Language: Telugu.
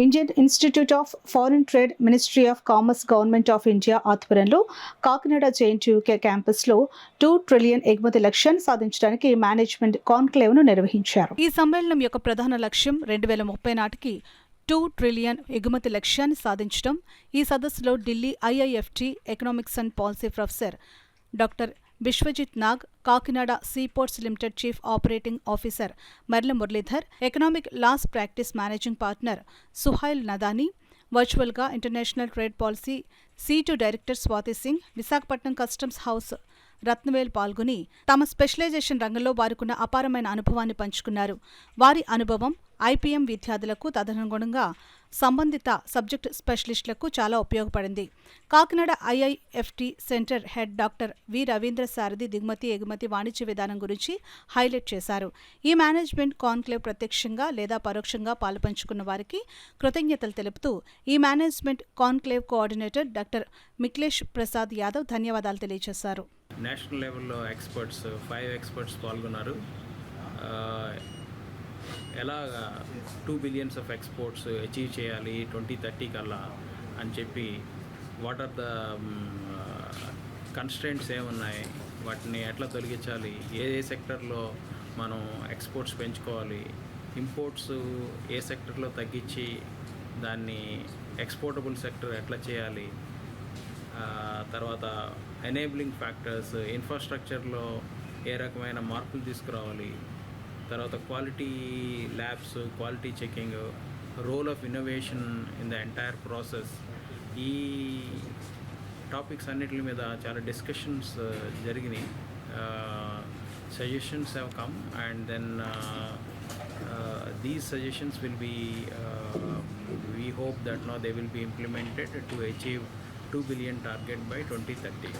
Indian institute of foreign trade ministry of commerce government of India ఆధ్వర్యంలో కాకినాడ జేఎన్టీయూకే క్యాంపస్లో 2 ట్రిలియన్ ఎగుమతి లక్ష్యాన్ని సాధించడానికి మేనేజ్మెంట్ కాన్క్లేవ్ను నిర్వహించారు. ఈ సమ్మేళనం యొక్క ప్రధాన లక్ష్యం 2030 నాటికి 2 ట్రిలియన్ ఎగుమతి లక్ష్యాన్ని సాధించడం. ఈ సదస్సులో Delhi IIFT economics and policy professor doctor Vishwajit Nag, Kakinada seaports limited chief operating officer Marla Muralidhar, economic laws practice managing partner Suhail Nadani, వర్చువల్గా international trade policy C2 director Swati Singh, Visakhapatnam customs house Ratnavel పాల్గొని తమ స్పెషలైజేషన్ రంగంలో వారికున్న అపారమైన అనుభవాన్ని పంచుకున్నారు. వారి అనుభవం ఐపీఎం విద్యార్థులకు, తదనుగుణంగా సంబంధిత సబ్జెక్ట్ స్పెషలిస్టులకు చాలా ఉపయోగపడింది. Kakinada IIFT centre head doctor V Ravindra Sarathi దిగుమతి, ఎగుమతి, వాణిజ్య విధానం గురించి హైలైట్ చేశారు. ఈ మేనేజ్మెంట్ కాన్క్లేవ్ ప్రత్యక్షంగా లేదా పరోక్షంగా పాలుపంచుకున్న వారికి కృతజ్ఞతలు తెలుపుతూ ఈ management conclave coordinator doctor Miklesh Prasad Yadav ధన్యవాదాలు తెలియజేశారు. నేషనల్ లెవెల్లో ఎక్స్పర్ట్స్ 5 ఎక్స్పర్ట్స్ పాల్గొన్నారు. ఎలాగా 2 బిలియన్స్ ఆఫ్ ఎక్స్పోర్ట్స్ అచీవ్ చేయాలి 2030 కల్లా అని చెప్పి, వాట్ ఆర్ ద కన్స్ట్రెంట్స్ ఏమున్నాయి, వాటిని ఎట్లా తొలగించాలి, ఏ సెక్టర్లో మనం ఎక్స్పోర్ట్స్ పెంచుకోవాలి, ఇంపోర్ట్స్ ఏ సెక్టర్లో తగ్గించి దాన్ని ఎక్స్పోర్టబుల్ సెక్టర్ ఎట్లా చేయాలి, తర్వాత ఎనేబులింగ్ ఫ్యాక్టర్స్, ఇన్ఫ్రాస్ట్రక్చర్లో ఏ రకమైన మార్పులు తీసుకురావాలి, తర్వాత quality labs, quality checking, role of innovation in the entire process, ఈ టాపిక్స్ అన్నిటి మీద చాలా డిస్కషన్స్ జరిగినాయి. Suggestions have come and then these suggestions will be we hope that now they will be implemented to achieve 2 billion target by 2030.